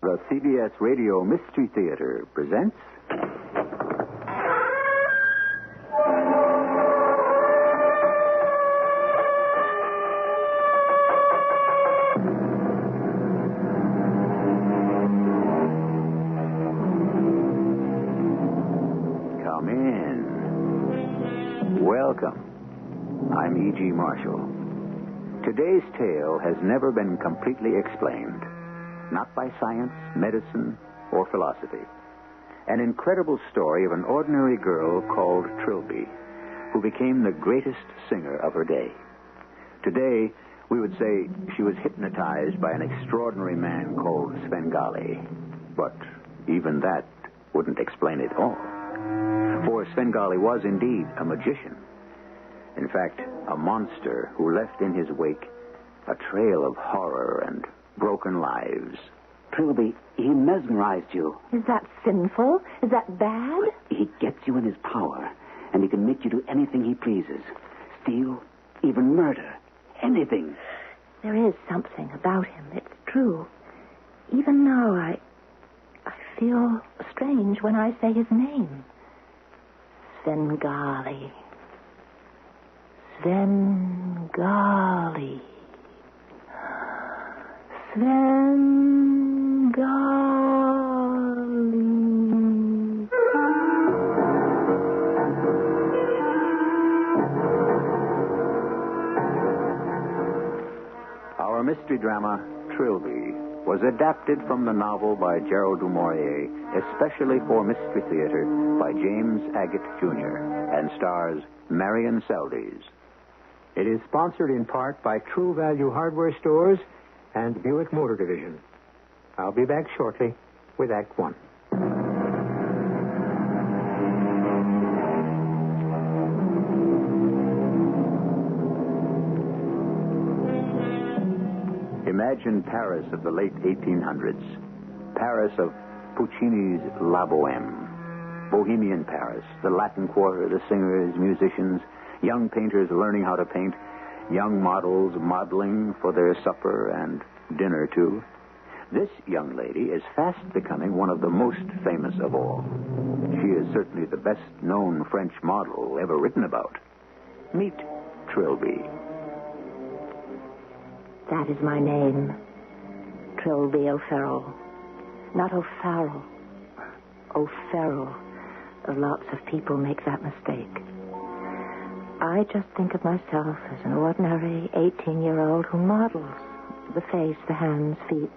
The CBS Radio Mystery Theater presents... Come in. Welcome. I'm E.G. Marshall. Today's tale has never been completely explained. Not by science, medicine, or philosophy. An incredible story of an ordinary girl called Trilby, who became the greatest singer of her day. Today, we would say she was hypnotized by an extraordinary man called Svengali. But even that wouldn't explain it all. For Svengali was indeed a magician. In fact, a monster who left in his wake a trail of horror and broken lives. Trilby, he mesmerized you. Is that sinful? Is that bad? He gets you in his power, and he can make you do anything he pleases. Steal, even murder. Anything. There is something about him. It's true. Even now, I feel strange when I say his name. Svengali. Svengali. Svengali. Our mystery drama, Trilby, was adapted from the novel by Gerald du Maurier, especially for Mystery Theater, by James Agate, Jr., and stars Marion Seldes. It is sponsored in part by True Value Hardware Stores and Buick Motor Division. I'll be back shortly with Act One. Imagine Paris of the late 1800s. Paris of Puccini's La Boheme. Bohemian Paris, the Latin Quarter, the singers, musicians, young painters learning how to paint, young models modeling for their supper and dinner, too. This young lady is fast becoming one of the most famous of all. She is certainly the best-known French model ever written about. Meet Trilby. That is my name. Trilby O'Farrell. Not O'Farrell. O'Farrell. Lots of people make that mistake. I just think of myself as an ordinary 18-year-old who models the face, the hands, feet,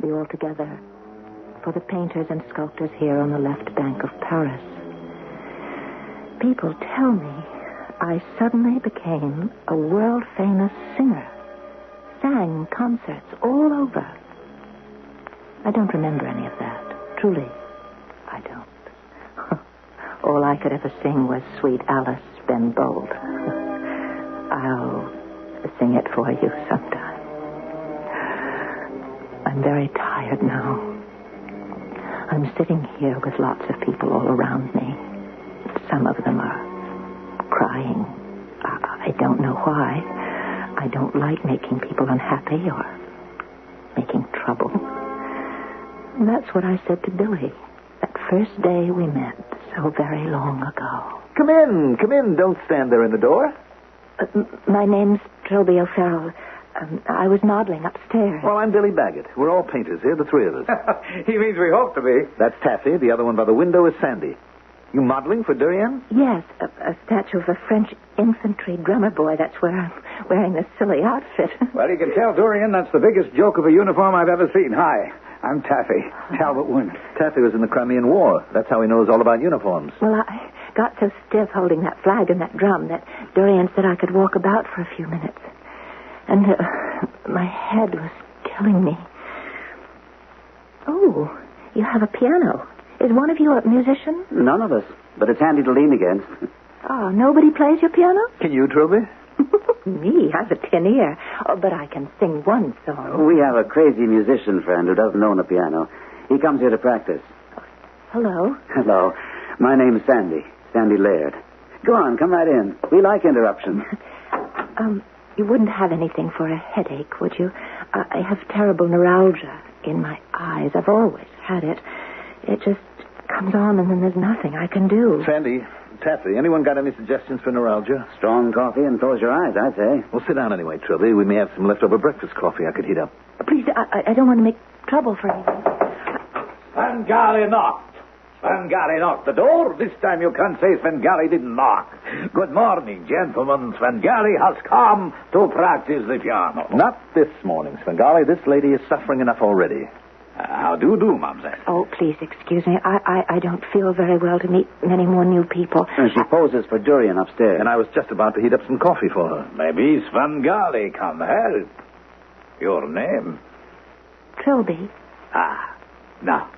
the altogether, for the painters and sculptors here on the left bank of Paris. People tell me I suddenly became a world-famous singer, sang concerts all over. I don't remember any of that. Truly, I don't. All I could ever sing was Sweet Alice, Ben Bold. I'll sing it for you sometime. I'm very tired now. I'm sitting here with lots of people all around me. Some of them are crying. I don't know why. I don't like making people unhappy or making trouble. And that's what I said to Billy that first day we met so very long ago. Come in. Don't stand there in the door. My name's Trilby O'Farrell. I was modeling upstairs. Well, I'm Billy Baggett. We're all painters here, the three of us. He means we hope to be. That's Taffy. The other one by the window is Sandy. You modeling for Durian? Yes, a statue of a French infantry drummer boy. That's where I'm wearing this silly outfit. Well, you can tell Durian that's the biggest joke of a uniform I've ever seen. Hi, I'm Taffy, Talbot Wynn. Taffy was in the Crimean War. That's how he knows all about uniforms. Well, I got so stiff holding that flag and that drum that Durian said I could walk about for a few minutes. And my head was killing me. Oh, you have a piano. Is one of you a musician? None of us, but it's handy to lean against. Oh, nobody plays your piano? Can you, Trilby? Me, I have a tin ear. Oh, but I can sing one song. We have a crazy musician friend who doesn't own a piano. He comes here to practice. Hello. Hello. My name's Sandy. Sandy Laird. Go on, come right in. We like interruptions. You wouldn't have anything for a headache, would you? I have terrible neuralgia in my eyes. I've always had it. It just comes on and then there's nothing I can do. Sandy, Taffy, anyone got any suggestions for neuralgia? Strong coffee and close your eyes, I'd say. Well, sit down anyway, Trilby. We may have some leftover breakfast coffee I could heat up. Please, I don't want to make trouble for anything. Svengali knocked. Svengali knocked the door. This time you can't say Svengali didn't knock. Good morning, gentlemen. Svengali has come to practice the piano. Not this morning, Svengali. This lady is suffering enough already. How do you do, mademoiselle? Oh, please excuse me. I don't feel very well to meet many more new people. And she poses for durian upstairs. And I was just about to heat up some coffee for her. Maybe Svengali can help. Your name? Trilby. Now,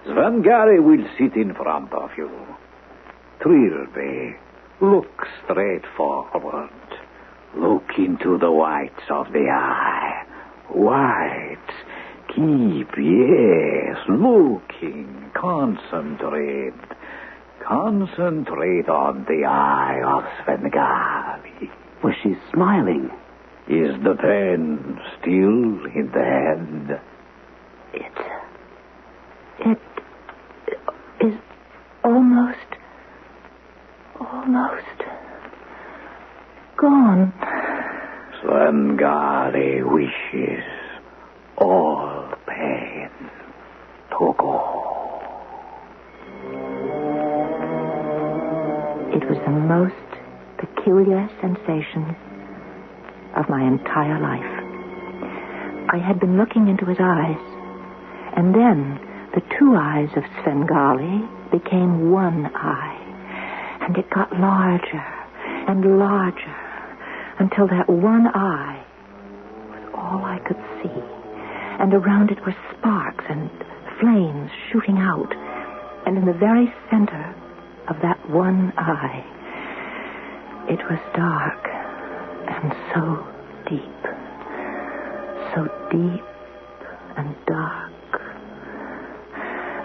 Svengali will sit in front of you. Trilby, look straight forward. Look into the whites of the eye. Whites. Keep, yes, looking. Concentrate. Concentrate on the eye of Svengali. Was she smiling? Is the pen still in the hand? It is almost gone. Svengali wishes all pain to go. It was the most peculiar sensation of my entire life. I had been looking into his eyes, and then the two eyes of Svengali became one eye, and it got larger and larger until that one eye was all I could see, and around it were sparks and flames shooting out, and in the very center of that one eye, it was dark and so deep and dark.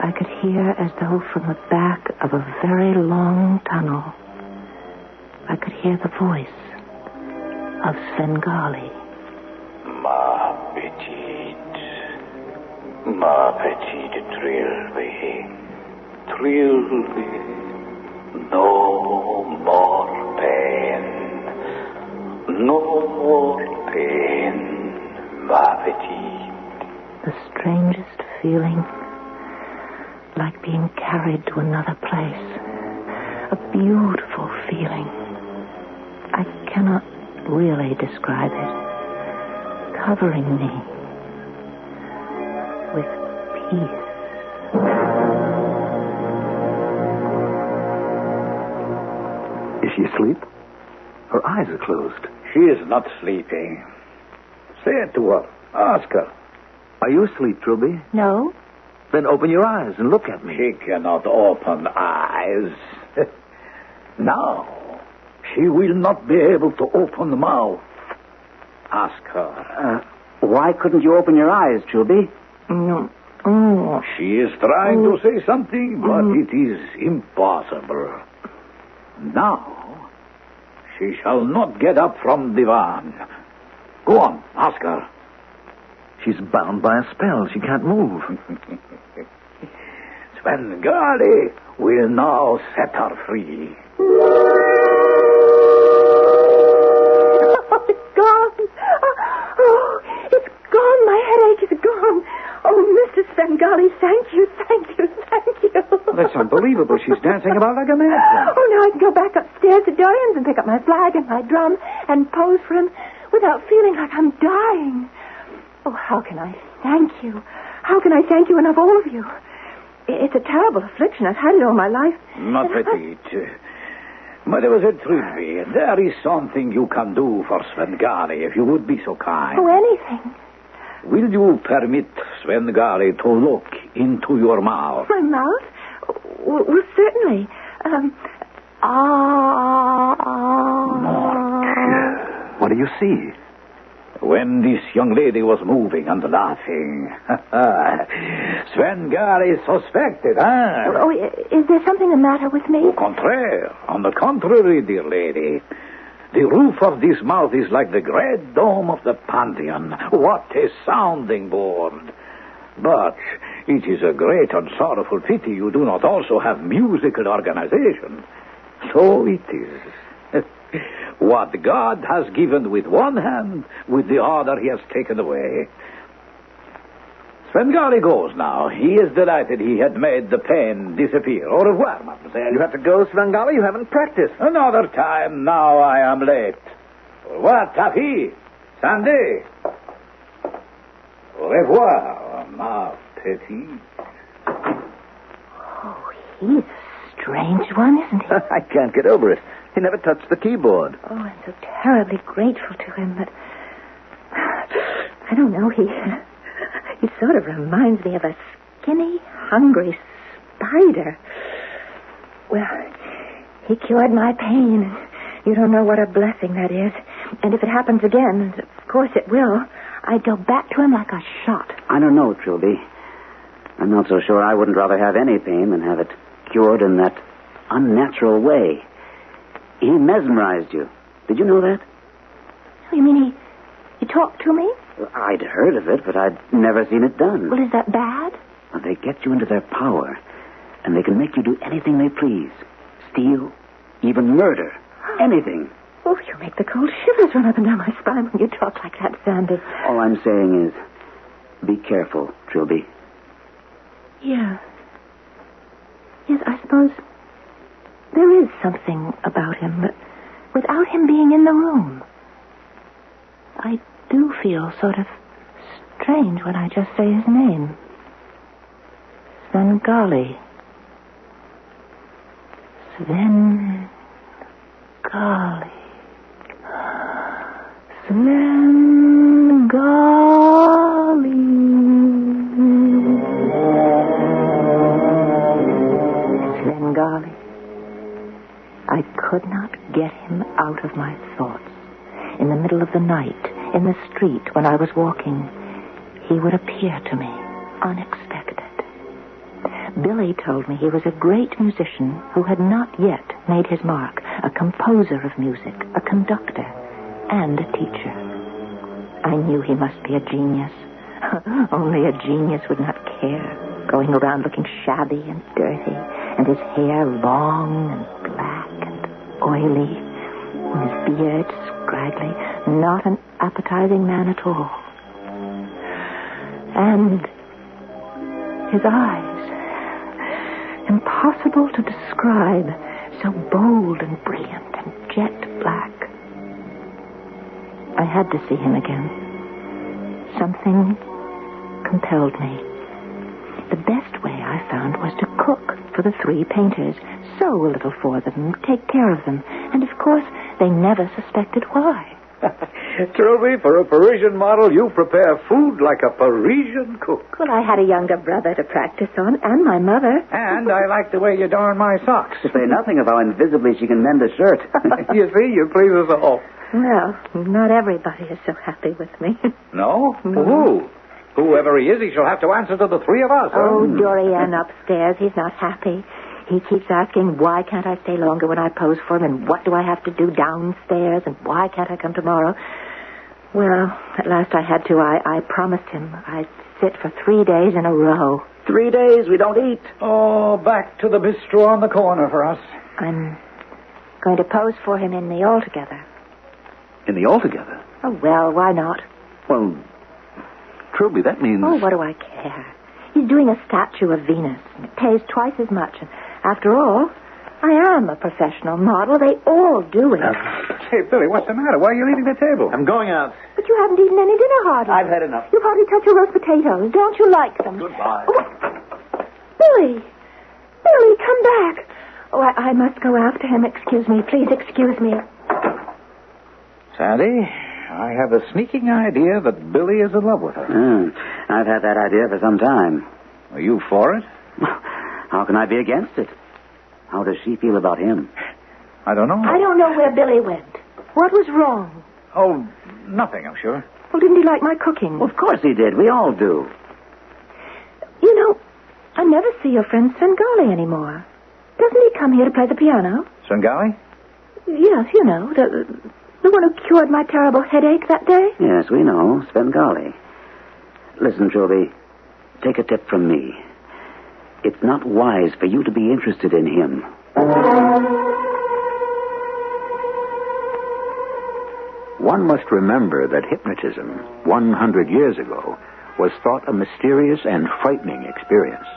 I could hear as though from the back of a very long tunnel. I could hear the voice of Svengali. Ma petite Trilby, no more pain, ma petite. The strangest feeling, like being carried to another place. A beautiful feeling. I cannot really describe it. Covering me with peace. Is she asleep? Her eyes are closed. She is not sleeping. Say it to her. Ask her. Are you asleep, Trilby? No. Then open your eyes and look at me. She cannot open eyes. Now, she will not be able to open the mouth. Ask her. Why couldn't you open your eyes, Trilby? No. She is trying to say something, but it is impossible. Now, she shall not get up from the divan. Go on, ask her. She's bound by a spell. She can't move. Svengali will now set her free. Oh, it's gone. Oh, it's gone. My headache is gone. Oh, Mr. Svengali, thank you. That's unbelievable. She's dancing about like a madman. Oh, now I can go back upstairs to Dorian's and pick up my flag and my drum and pose for him without feeling like I'm dying. Oh, how can I thank you? How can I thank you enough, all of you? It's a terrible affliction. I've had it all my life. Ma petite. Mademoiselle Trilby, there is something you can do for Svengali, if you would be so kind. Oh, anything. Will you permit Svengali to look into your mouth? My mouth? Well, certainly. Mark, what do you see? When this young lady was moving and laughing, Svengali suspected, huh? Oh, is there something the matter with me? Au contraire. On the contrary, dear lady. The roof of this mouth is like the great dome of the Pantheon. What a sounding board. But it is a great and sorrowful pity you do not also have musical organization. So it is. What God has given with one hand, with the other he has taken away. Svengali goes now. He is delighted he had made the pain disappear. Au revoir, mademoiselle. You have to go, Svengali. You haven't practiced. Another time. Now I am late. Au revoir, Taffy. Sandy. Au revoir, ma petite. Oh, he's a strange one, isn't he? I can't get over it. He never touched the keyboard. Oh, I'm so terribly grateful to him, but I don't know, he sort of reminds me of a skinny, hungry spider. Well, he cured my pain. You don't know what a blessing that is. And if it happens again, of course it will, I'd go back to him like a shot. I don't know, Trilby. I'm not so sure I wouldn't rather have any pain than have it cured in that unnatural way. He mesmerized you. Did you know that? You mean he talked to me? Well, I'd heard of it, but I'd never seen it done. Well, is that bad? Well, they get you into their power, and they can make you do anything they please. Steal, even murder. Anything. Oh, you make the cold shivers run up and down my spine when you talk like that, Sandy. All I'm saying is, be careful, Trilby. Yeah. Yes, I suppose there is something about him, but without him being in the room, I do feel sort of strange when I just say his name. Svengali. Svengali. Svengali. I could not get him out of my thoughts. In the middle of the night, in the street, when I was walking, he would appear to me, unexpected. Billy told me he was a great musician who had not yet made his mark, a composer of music, a conductor, and a teacher. I knew he must be a genius. Only a genius would not care, going around looking shabby and dirty, and his hair long and black and oily, and his beard scraggly, not an appetizing man at all. And his eyes, impossible to describe, so bold and brilliant and jet black. I had to see him again. Something compelled me. The best way I found was to cook for the three painters, sew a little for them, take care of them, and of course they never suspected why. Trilby, for a Parisian model, you prepare food like a Parisian cook. Well, I had a younger brother to practice on, and my mother. And I like the way you darn my socks. To say nothing of how invisibly she can mend a shirt. You see, you please us all. Well, not everybody is so happy with me. No? Who? Whoever he is, he shall have to answer to the three of us. Oh, Dorian upstairs, he's not happy. He keeps asking, why can't I stay longer when I pose for him, and what do I have to do downstairs, and why can't I come tomorrow? Well, at last I had to. I promised him I'd sit for 3 days in a row. 3 days, we don't eat. Oh, back to the bistro on the corner for us. I'm going to pose for him in the Altogether. In the Altogether? Oh, well, why not? Well, Trilby, that means... Oh, what do I care? He's doing a statue of Venus, and it pays twice as much. And after all, I am a professional model. They all do it. Hey, Billy, what's the matter? Why are you leaving the table? I'm going out. But you haven't eaten any dinner, hardly. I've had enough. You've hardly touched your roast potatoes. Don't you like them? Goodbye. Oh, Billy! Billy, come back. Oh, I must go after him. Excuse me. Please excuse me. Sandy, I have a sneaking idea that Billy is in love with her. I've had that idea for some time. Are you for it? How can I be against it? How does she feel about him? I don't know. I don't know where Billy went. What was wrong? Oh, nothing, I'm sure. Well, didn't he like my cooking? Well, of course he did. We all do. You know, I never see your friend Svengali anymore. Doesn't he come here to play the piano? Svengali? Yes, you know, the one who cured my terrible headache that day. Yes, we know. Svengali. Listen, Trilby. take a tip from me. It's not wise for you to be interested in him. One must remember that hypnotism, 100 years ago, was thought a mysterious and frightening experience.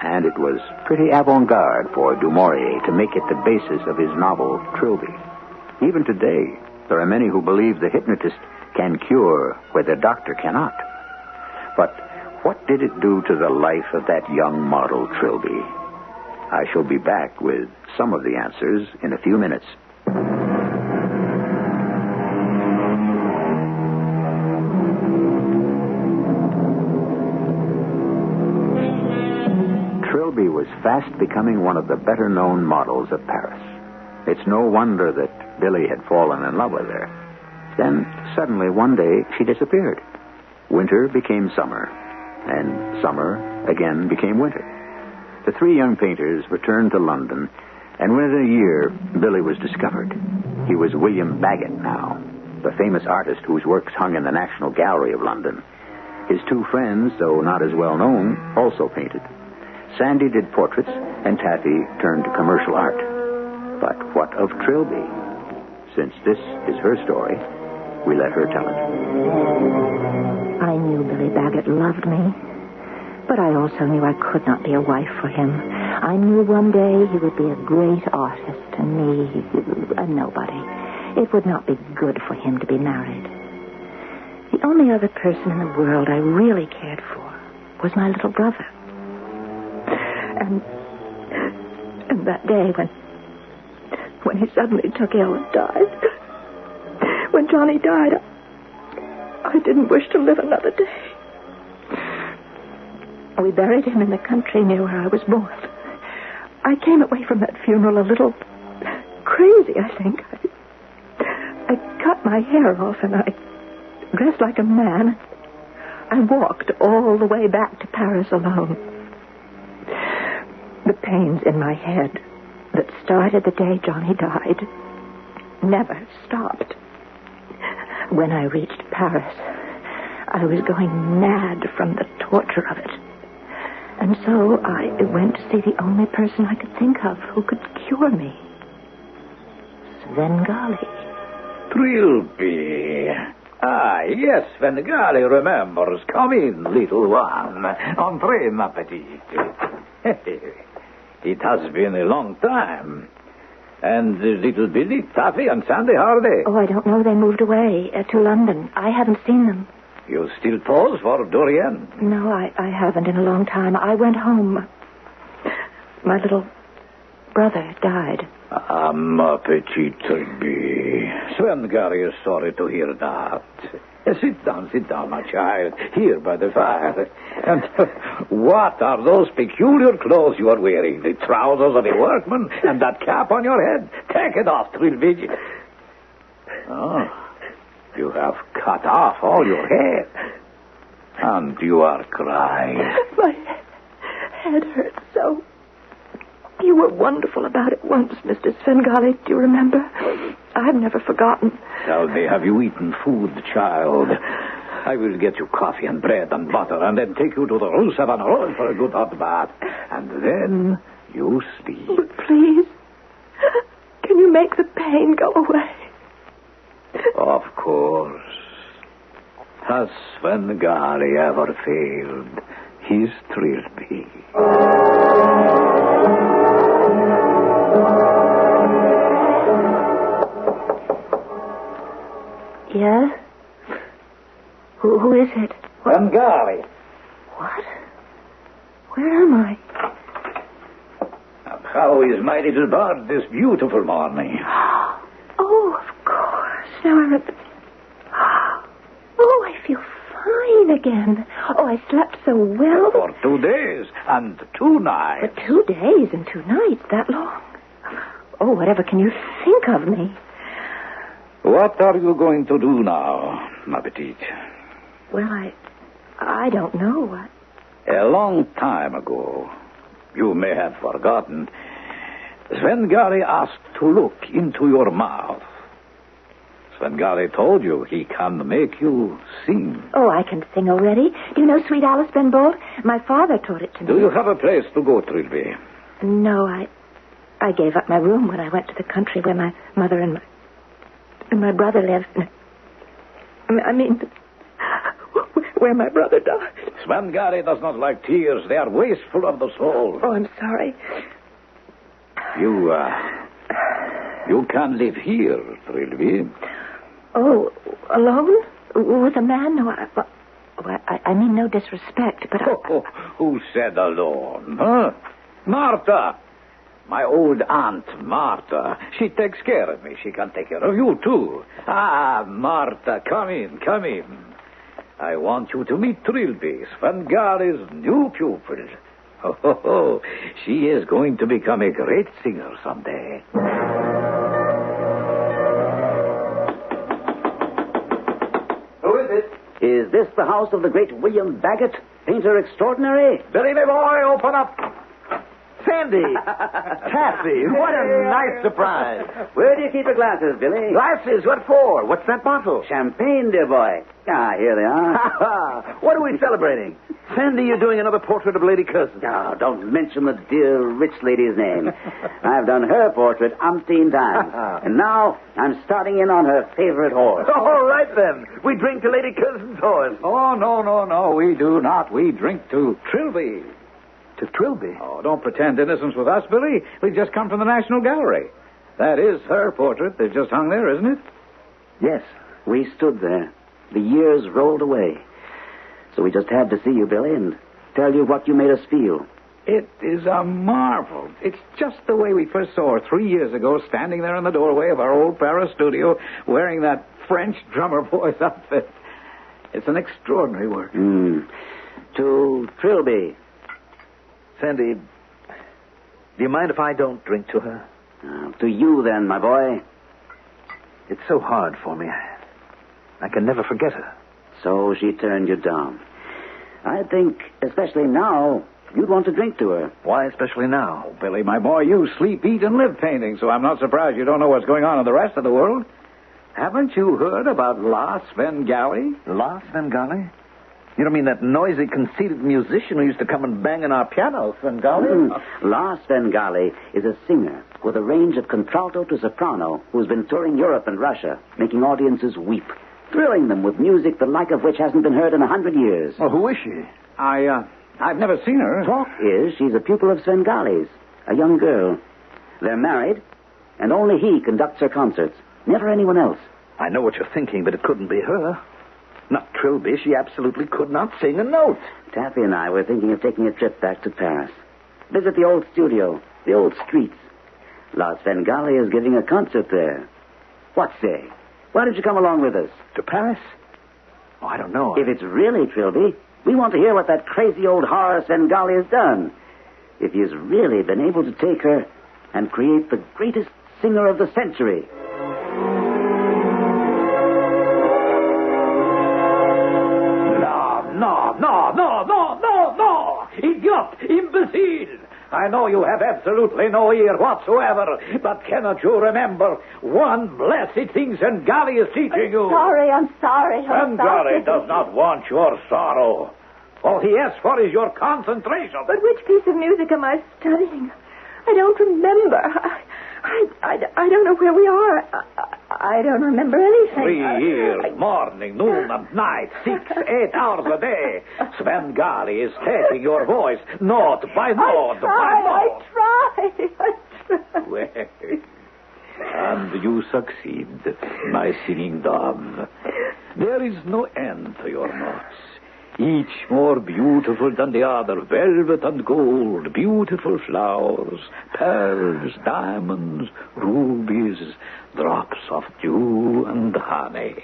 And it was pretty avant-garde for Du Maurier to make it the basis of his novel, Trilby. Even today, there are many who believe the hypnotist can cure where the doctor cannot. But what did it do to the life of that young model, Trilby? I shall be back with some of the answers in a few minutes. Trilby was fast becoming one of the better-known models of Paris. It's no wonder that Billy had fallen in love with her. Then, suddenly, one day, she disappeared. Winter became summer, and summer again became winter. The three young painters returned to London, and within a year, Billy was discovered. He was William Bagot now, the famous artist whose works hung in the National Gallery of London. His two friends, though not as well known, also painted. Sandy did portraits, and Taffy turned to commercial art. But what of Trilby? Since this is her story, we let her tell it. I knew Billy Bagot loved me, but I also knew I could not be a wife for him. I knew one day he would be a great artist, and me, a nobody. It would not be good for him to be married. The only other person in the world I really cared for was my little brother. And that day when he suddenly took ill and died, when Johnny died, I didn't wish to live another day. We buried him in the country near where I was born. I came away from that funeral a little crazy, I think. I cut my hair off and I dressed like a man. I walked all the way back to Paris alone. The pains in my head that started the day Johnny died never stopped. When I reached Paris, I was going mad from the torture of it. And so I went to see the only person I could think of who could cure me. Svengali. Trilby. Ah, yes, Svengali remembers. Come in, little one. Entrez, ma petite. It has been a long time. And little Billy, Taffy, and Sandy, how are they? Oh, I don't know. They moved away to London. I haven't seen them. You still pose for Dorian? No, I haven't in a long time. I went home. My little brother died. Ah, ma petite Trilby. Svengali is sorry to hear that. Sit down, my child. Here by the fire. And what are those peculiar clothes you are wearing? The trousers of a workman and that cap on your head? Take it off, Trilby. Oh, you have cut off all your hair. And you are crying. My head hurts so. You were wonderful about it once, Mr. Svengali. Do you remember? I've never forgotten. Tell me, have you eaten food, child? I will get you coffee and bread and butter and then take you to the Rue Savanarola for a good hot bath. And then you sleep. But please, can you make the pain go away? Of course. Has Svengali ever failed his Trilby? Yes? Who is it? Svengali. What? Where am I? And how is my little bird this beautiful morning? Oh, of course. Now I remember. Oh, I feel fine again. Oh, I slept so well. For 2 days and 2 nights. For 2 days and 2 nights, that long? Oh, whatever can you think of me? What are you going to do now, ma petite? Well, I don't know. A long time ago, you may have forgotten, Svengali asked to look into your mouth. Svengali told you he can make you sing. Oh, I can sing already. Do you know Sweet Alice Ben Bolt? My father taught it to me. Do you have a place to go, Trilby? No, I gave up my room when I went to the country where my mother and my brother lived. I mean, where my brother died. Svengali does not like tears. They are wasteful of the soul. Oh, I'm sorry. You can live here, Trilby. Oh, alone? With a man? No, I mean no disrespect, but Who said alone? Huh? Martha. My old aunt, Martha. She takes care of me. She can take care of you, too. Ah, Martha, come in. I want you to meet Trilby, Svengali's new pupil. Oh, she is going to become a great singer someday. Who is it? Is this the house of the great William Bagot, painter extraordinary? Billy, my boy, open up. Sandy! Kathy, what a nice surprise. Where do you keep your glasses, Billy? Glasses? What for? What's that bottle? Champagne, dear boy. Ah, here they are. What are we celebrating? Sandy, you're doing another portrait of Lady Curzon. Oh, don't mention the dear rich lady's name. I've done her portrait umpteen times. And now I'm starting in on her favorite horse. All right, then. We drink to Lady Curzon's horse. Oh, no, we do not. We drink to Trilby. To Trilby? Oh, don't pretend innocence with us, Billy. We've just come from the National Gallery. That is her portrait. They've just hung there, isn't it? Yes, we stood there. The years rolled away. So we just had to see you, Billy, and tell you what you made us feel. It is a marvel. It's just the way we first saw her 3 years ago, standing there in the doorway of our old Paris studio, wearing that French drummer boy's outfit. It's an extraordinary work. To Trilby. Sandy, do you mind if I don't drink to her? To you, then, my boy. It's so hard for me. I can never forget her. So she turned you down. I think, especially now, you'd want to drink to her. Why especially now? Oh, Billy, my boy, you sleep, eat, and live painting, so I'm not surprised you don't know what's going on in the rest of the world. Haven't you heard about La Svengali? La Svengali? You don't mean that noisy, conceited musician who used to come and bang on our piano, Svengali? La Svengali is a singer with a range of contralto to soprano who's been touring Europe and Russia, making audiences weep, thrilling them with music the like of which hasn't been heard in 100 years. Well, who is she? I've never seen her. Talk is she's a pupil of Svengali's, a young girl. They're married, and only he conducts her concerts, never anyone else. I know what you're thinking, but it couldn't be her. Not Trilby. She absolutely could not sing a note. Taffy and I were thinking of taking a trip back to Paris. Visit the old studio, the old streets. La Svengali is giving a concert there. What say? Why don't you come along with us? To Paris? Oh, I don't know. If it's really Trilby, we want to hear what that crazy old horror Svengali has done. If he's really been able to take her and create the greatest singer of the century. No! Idiot! Imbecile! I know you have absolutely no ear whatsoever, but cannot you remember one blessed thing Svengali is teaching you? I'm sorry. Svengali does not want your sorrow. All he asks for is your concentration. But which piece of music am I studying? I don't remember. I don't know where we are. I don't remember anything. 3 years, morning, noon, and night, 6, 8 hours a day. Svengali is taking your voice, note by note by note. I try. Well, and you succeed, my singing dove. There is no end to your notes. Each more beautiful than the other, velvet and gold, beautiful flowers, pearls, diamonds, rubies, drops of dew and honey.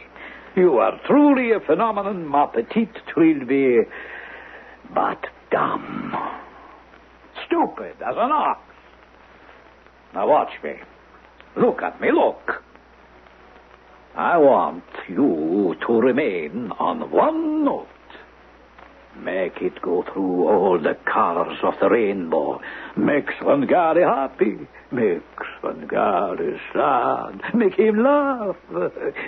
You are truly a phenomenon, ma petite Trilby, but dumb. Stupid as an ox. Now watch me. Look at me, look. I want you to remain on one note. Make it go through all the colors of the rainbow. Make Svengali happy. Make Svengali sad. Make him laugh.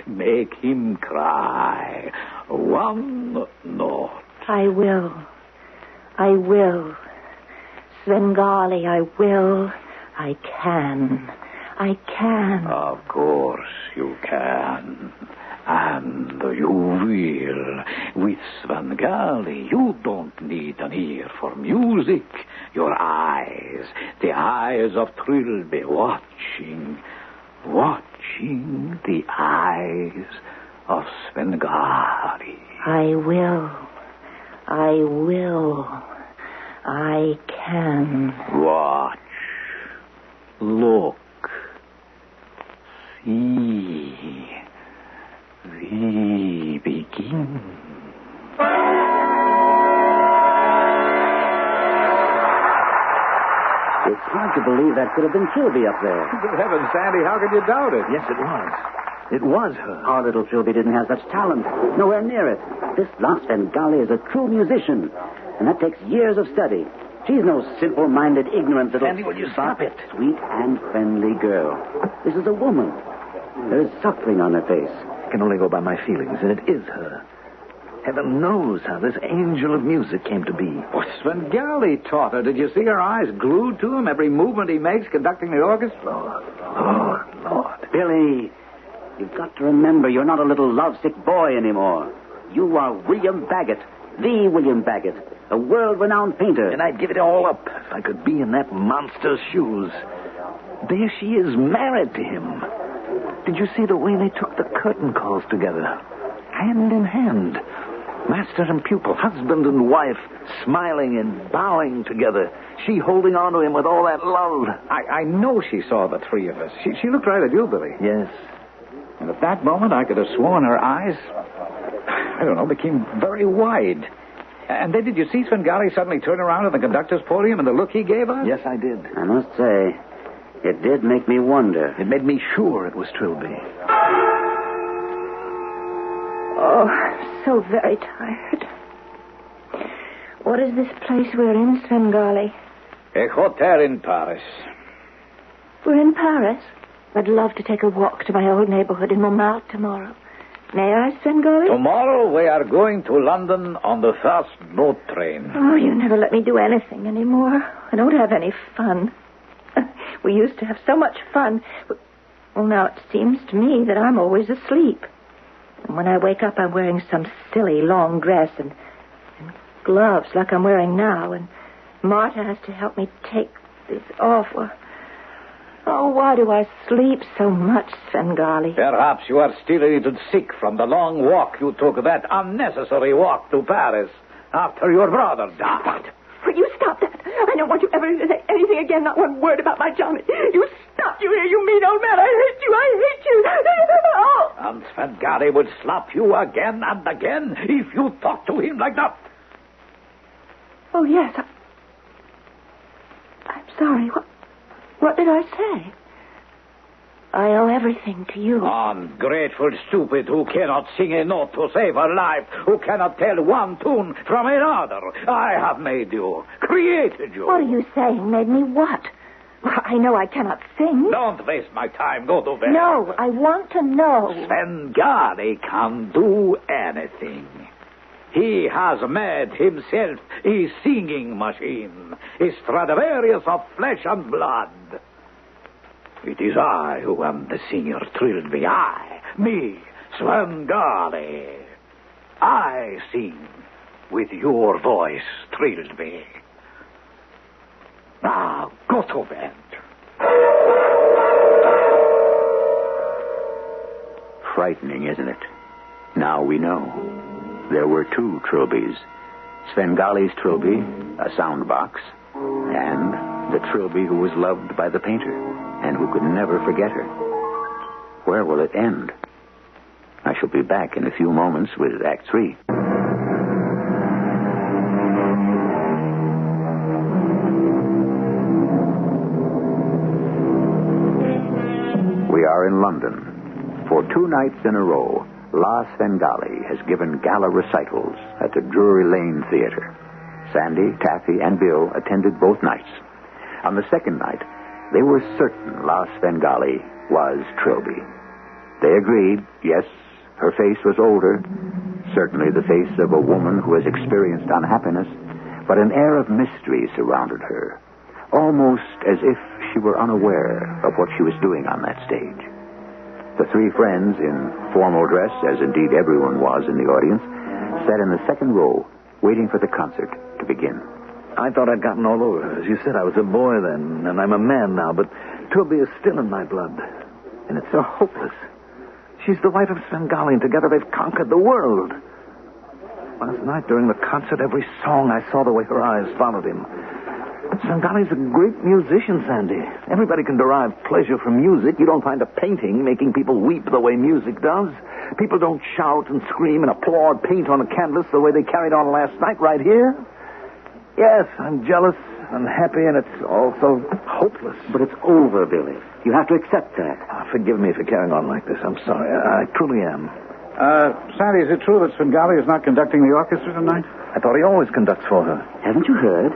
Make him cry. One note. I will. I will. Svengali, I will. I can. I can. Of course you can. And you will. With Svengali, you don't need an ear for music. Your eyes, the eyes of Trilby, watching the eyes of Svengali. I will. I will. I can. Watch. Look. See. We begin. It's hard to believe that could have been Trilby up there. Good heavens, Sandy, how could you doubt it? Yes, it was. It was her. Our little Trilby didn't have such talent. Nowhere near it. This La Svengali is a true musician, and that takes years of study. She's no simple-minded, ignorant little... Sandy, will you stop it? Sweet and friendly girl. This is a woman. There is suffering on her face. I can only go by my feelings, and it is her. Heaven knows how this angel of music came to be. What Svengali taught her. Did you see her eyes glued to him, every movement he makes conducting the orchestra? Lord. Billy, you've got to remember you're not a little lovesick boy anymore. You are William Baggett, the William Baggett, a world-renowned painter. And I'd give it all up if I could be in that monster's shoes. There she is, married to him. Did you see the way they took the curtain calls together? Hand in hand. Master and pupil, husband and wife, smiling and bowing together. She holding on to him with all that love. I know she saw the three of us. She looked right at you, Billy. Yes. And at that moment, I could have sworn her eyes, I don't know, became very wide. And then did you see Svengali suddenly turn around at the conductor's podium and the look he gave us? Yes, I did. I must say, it did make me wonder. It made me sure it was Trilby. Oh, I'm so very tired. What is this place we're in, Svengali? A hotel in Paris. We're in Paris. I'd love to take a walk to my old neighborhood in Montmartre tomorrow. May I, Svengali? Tomorrow we are going to London on the first boat train. Oh, you never let me do anything anymore. I don't have any fun. We used to have so much fun. Well, now it seems to me that I'm always asleep. And when I wake up, I'm wearing some silly long dress and gloves like I'm wearing now. And Marta has to help me take this off. Oh, why do I sleep so much, Svengali? Perhaps you are still a little sick from the long walk you took, that unnecessary walk to Paris after your brother died. Will you stop that? I don't want you ever to say anything again, not one word about my Johnny. You stop, you hear, you mean old man. I hate you. Oh. And Svengali would slap you again and again if you talk to him like that. Oh, yes. I'm sorry. What did I say? I owe everything to you. Ungrateful stupid who cannot sing a note to save her life, who cannot tell one tune from another. I have made you, created you. What are you saying? Made me what? Well, I know I cannot sing. Don't waste my time. Go to bed. No, I want to know. Svengali can do anything. He has made himself a singing machine, a Stradivarius of flesh and blood. It is I who am the singer, Trilby. Me, Svengali. I sing with your voice, Trilby. Now, go to bed. Frightening, isn't it? Now we know. There were two Trilbys. Svengali's Trilby, a sound box, and the Trilby who was loved by the painter and who could never forget her. Where will it end? I shall be back in a few moments with Act 3. We are in London. For 2 nights in a row, La Svengali has given gala recitals at the Drury Lane Theater. Sandy, Taffy, and Bill attended both nights. On the second night, they were certain La Svengali was Trilby. They agreed, yes, her face was older, certainly the face of a woman who has experienced unhappiness, but an air of mystery surrounded her, almost as if she were unaware of what she was doing on that stage. The three friends, in formal dress, as indeed everyone was in the audience, sat in the second row, waiting for the concert to begin. I thought I'd gotten all over her. As you said, I was a boy then, and I'm a man now, but Trilby is still in my blood. And it's so hopeless. She's the wife of Svengali, and together they've conquered the world. Last night, during the concert, every song, I saw the way her eyes followed him. Svengali's a great musician, Sandy. Everybody can derive pleasure from music. You don't find a painting making people weep the way music does. People don't shout and scream and applaud paint on a canvas the way they carried on last night right here. Yes, I'm jealous, unhappy, and it's also hopeless. But it's over, Billy. You have to accept that. Forgive me for carrying on like this. I'm sorry. I truly am. Sandy, is it true that Svengali is not conducting the orchestra tonight? I thought he always conducts for her. Haven't you heard?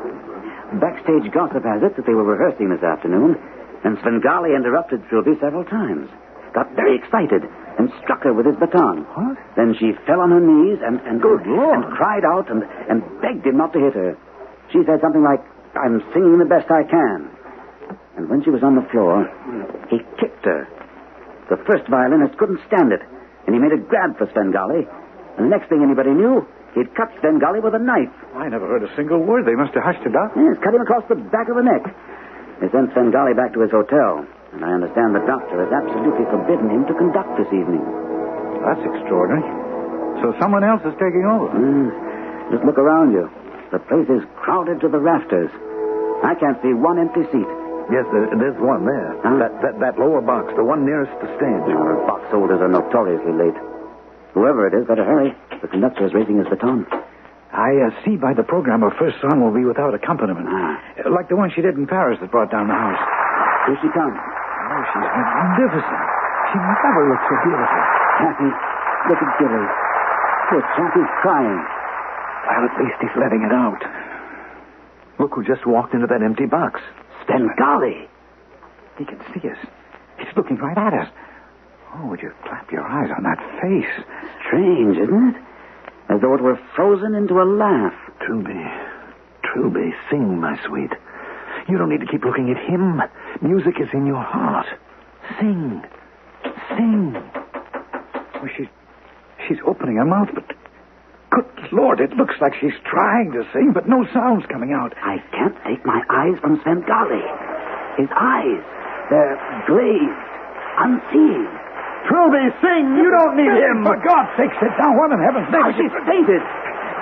Backstage gossip has it that they were rehearsing this afternoon, and Svengali interrupted Trilby several times. Got very excited and struck her with his baton. What? Then she fell on her knees and Good Lord. and cried out and begged him not to hit her. She said something like, "I'm singing the best I can." And when she was on the floor, he kicked her. The first violinist couldn't stand it, and he made a grab for Svengali. And the next thing anybody knew, he'd cut Svengali with a knife. I never heard a single word. They must have hushed it up. Yes, cut him across the back of the neck. They sent Svengali back to his hotel, and I understand the doctor has absolutely forbidden him to conduct this evening. That's extraordinary. So someone else is taking over. Just look around you. The place is crowded to the rafters. I can't see one empty seat. Yes, there's one there. Huh? That lower box, the one nearest the stage. Box holders are notoriously late. Whoever it is, better hurry. The conductor is raising his baton. I see by the program her first song will be without accompaniment. Like the one she did in Paris that brought down the house. Here she comes. Oh, she's magnificent. She never looked so beautiful. Taffy, look at Billy. Poor Taffy's crying. Well, at least he's letting it out. Look who just walked into that empty box. Svengali! He can see us. He's looking right at us. Oh, would you clap your eyes on that face? Strange, isn't it? As though it were frozen into a laugh. Trilby, sing, my sweet. You don't need to keep looking at him. Music is in your heart. Sing. Oh, she's opening her mouth, but good Lord, it looks like she's trying to sing, but no sound's coming out. I can't take my eyes from Svengali. His eyes, they're glazed, unseeing. Trilby, sing! You don't need him! For God's sake, sit down. What in heaven's name? Oh, she's fainted.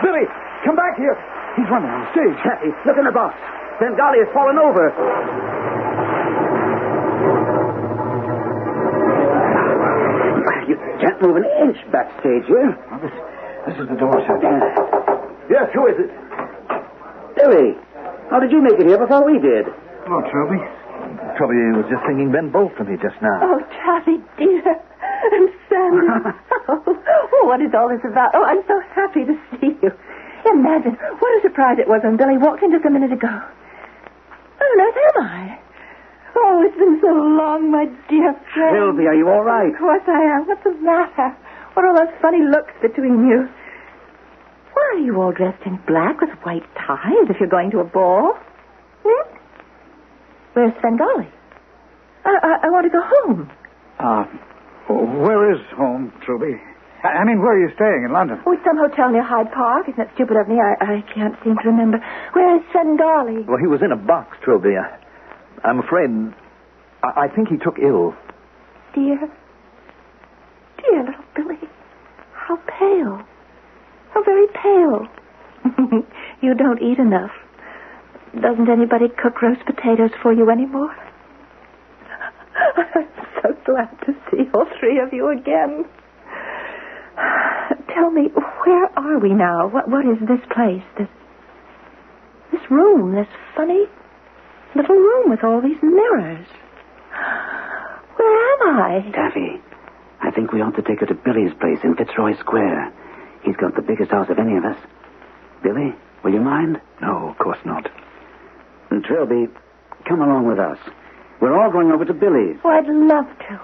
Billy, come back here. He's running on the stage. Taffy, look in the box. Svengali has fallen over. You can't move an inch backstage here. Well, this is the door, sir. Yes, who is it? Billy, how did you make it here before we did? Hello, Trilby. Trilby was just singing Ben Bolt for me just now. Oh, Taffy, dear. And Sandy. Oh, what is all this about? Oh, I'm so happy to see you. Imagine what a surprise it was when Billy walked in just a minute ago. Oh, no, am I? Oh, it's been so long, my dear friend. Trilby, are you all right? Of course I am. What's the matter? What are all those funny looks between you? Why are you all dressed in black with white ties if you're going to a ball? Where's Svengali? I want to go home. Where is home, Trilby? I mean, where are you staying in London? Oh, it's some hotel near Hyde Park. Isn't that stupid of me? I can't seem to remember. Where's Svengali? Well, he was in a box, Trilby. I'm afraid... I think he took ill. Dear little Billy. How pale. How very pale. You don't eat enough. Doesn't anybody cook roast potatoes for you anymore? I'm so glad to see all three of you again. Tell me, where are we now? What is this place? This room, this funny little room with all these mirrors. Where am I? Taffy, I think we ought to take her to Billy's place in Fitzroy Square. He's got the biggest house of any of us. Billy, will you mind? No, of course not. And Trilby, come along with us. We're all going over to Billy's. Oh, I'd love to.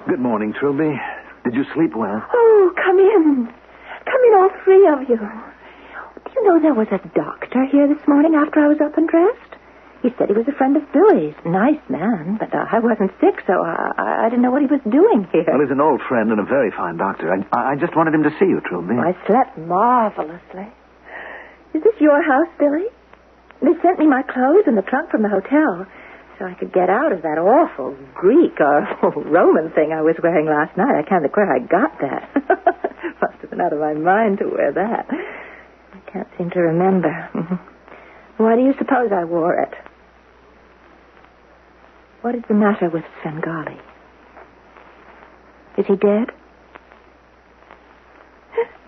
Good morning, Trilby. Did you sleep well? Oh, come in. Come in, all three of you. Do you know there was a doctor here this morning after I was up and dressed? He said he was a friend of Billy's. Nice man, but I wasn't sick, so I didn't know what he was doing here. Well, he's an old friend and a very fine doctor. I just wanted him to see you, Trilby. I slept marvelously. Is this your house, Billy? They sent me my clothes and the trunk from the hotel so I could get out of that awful Greek or Roman thing I was wearing last night. I can't think where I got that. Must have been out of my mind to wear that. I can't seem to remember. Why do you suppose I wore it? What is the matter with Svengali? Is he dead?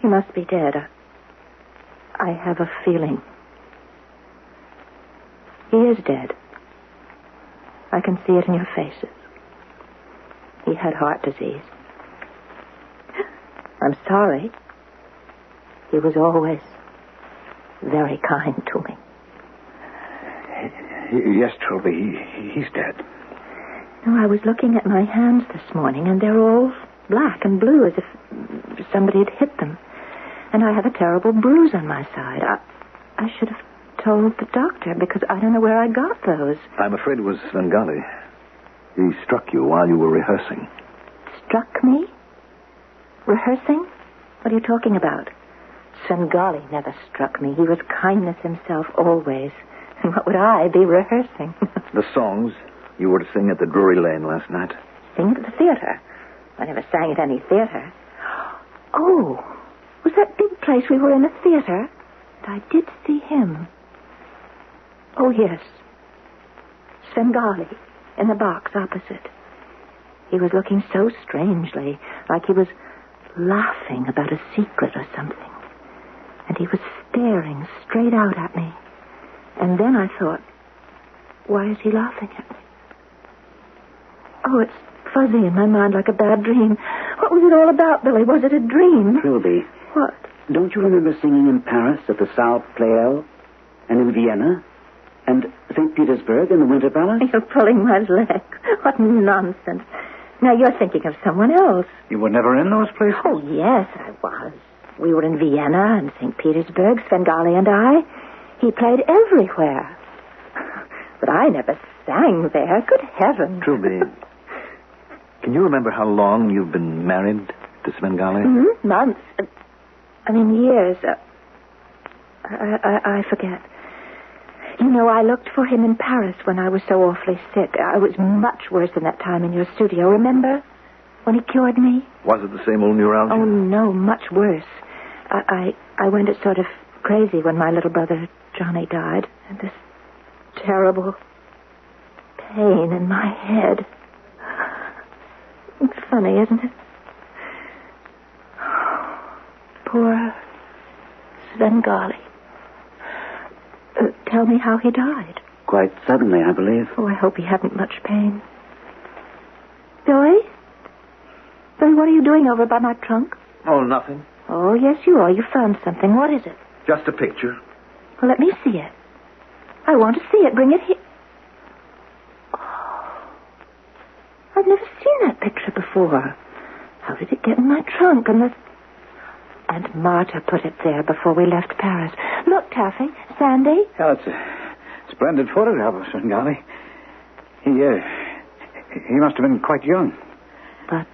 He must be dead. I have a feeling. He is dead. I can see it in your faces. He had heart disease. I'm sorry. He was always very kind to me. Yes, Trilby, he's dead. No, I was looking at my hands this morning, and they're all black and blue, as if somebody had hit them. And I have a terrible bruise on my side. I should have told the doctor, because I don't know where I got those. I'm afraid it was Svengali. He struck you while you were rehearsing. Struck me? Rehearsing? What are you talking about? Svengali never struck me. He was kindness himself, always. And what would I be rehearsing? The songs you were to sing at the Drury Lane last night. Sing at the theater? I never sang at any theater. Oh, was that big place we were in a theater? And I did see him. Oh, yes. Svengali, in the box opposite. He was looking so strangely, like he was laughing about a secret or something. And he was staring straight out at me. And then I thought, why is he laughing at me? Oh, it's fuzzy in my mind like a bad dream. What was it all about, Billy? Was it a dream? Trilby. What? Don't you remember singing in Paris at the South Pleyel? And in Vienna? And St. Petersburg in the Winter Palace? You're pulling my leg. What nonsense. Now you're thinking of someone else. You were never in those places? Oh, yes, I was. We were in Vienna and St. Petersburg, Svengali and I. He played everywhere. But I never sang there. Good heavens. Trilby, can you remember how long you've been married to Svengali? Mm-hmm. Months. Years. I forget. You know, I looked for him in Paris when I was so awfully sick. I was much worse than that time in your studio, remember? When he cured me? Was it the same old neuralgia? Oh, no, much worse. I went sort of crazy when my little brother Johnny died. And this terrible pain in my head. It's funny, isn't it? Poor Svengali. Tell me how he died. Quite suddenly, I believe. Oh, I hope he hadn't much pain. Billy? Billy, what are you doing over by my trunk? Oh, nothing. Oh, yes, you are. You found something. What is it? Just a picture. Well, let me see it. I want to see it. Bring it here. Oh, I've never seen that picture before. How did it get in my trunk? And Marta put it there before we left Paris. Look, Taffy, Sandy. Yeah, it's a splendid photograph of Svengali. He must have been quite young. But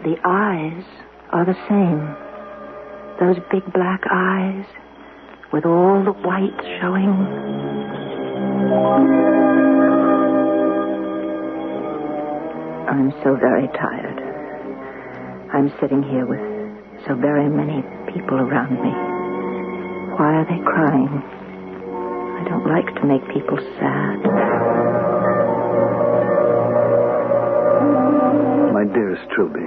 the eyes are the same. Those big black eyes with all the white showing. I'm so very tired. I'm sitting here with so very many people around me. Why are they crying? I don't like to make people sad. My dearest Trilby,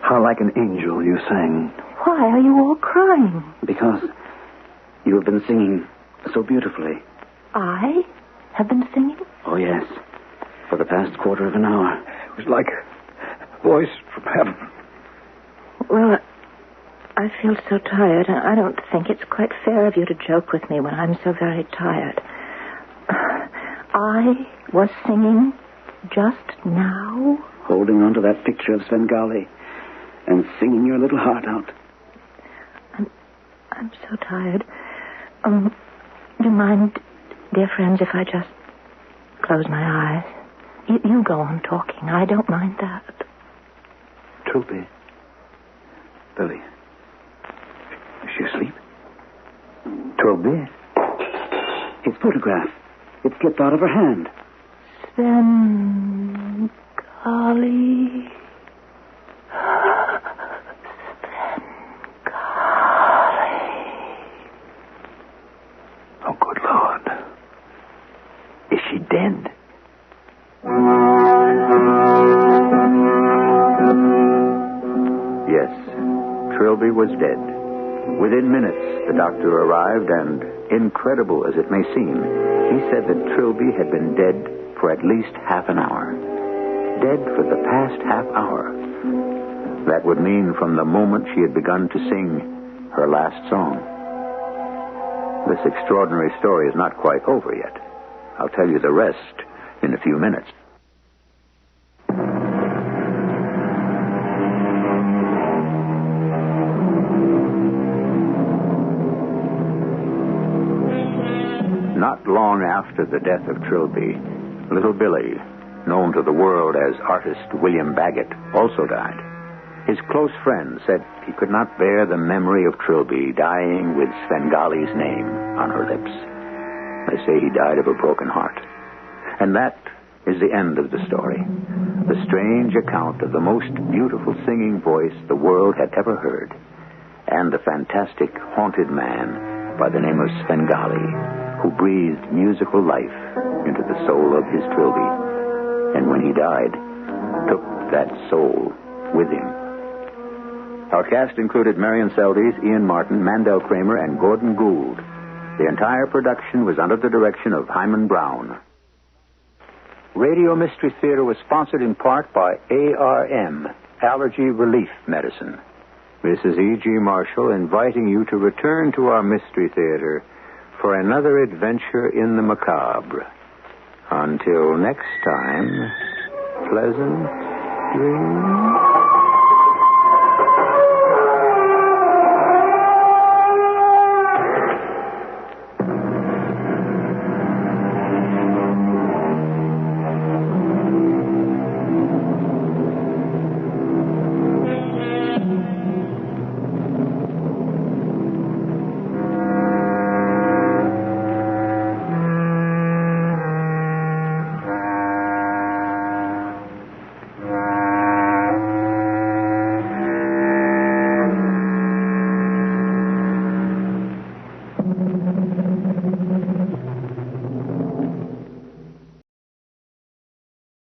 how like an angel you sang. Why are you all crying? Because you have been singing so beautifully. I have been singing? Oh, yes. For the past quarter of an hour. It was like a voice from heaven. Well, I feel so tired. I don't think it's quite fair of you to joke with me when I'm so very tired. I was singing just now. Holding on to that picture of Svengali and singing your little heart out. I'm so tired. Do you mind, dear friends, if I just close my eyes? You go on talking. I don't mind that. Trilby. Billy. Is she asleep? Trilby? His photograph. It slipped out of her hand. Svengali. Oh, good Lord. Is she dead? Yes, Trilby was dead. Within minutes, the doctor arrived, and, incredible as it may seem, he said that Trilby had been dead for at least half an hour. Dead for the past half hour. That would mean from the moment she had begun to sing her last song. This extraordinary story is not quite over yet. I'll tell you the rest in a few minutes. Not long after the death of Trilby, little Billy, known to the world as artist William Baggett, also died. His close friend said he could not bear the memory of Trilby dying with Svengali's name on her lips. They say he died of a broken heart. And that is the end of the story. The strange account of the most beautiful singing voice the world had ever heard. And the fantastic haunted man by the name of Svengali, who breathed musical life into the soul of his Trilby. And when he died, took that soul with him. Our cast included Marion Seldes, Ian Martin, Mandel Kramer, and Gordon Gould. The entire production was under the direction of Himan Brown. Radio Mystery Theater was sponsored in part by ARM, Allergy Relief Medicine. This is E.G. Marshall inviting you to return to our Mystery Theater for another adventure in the macabre. Until next time, pleasant dreams.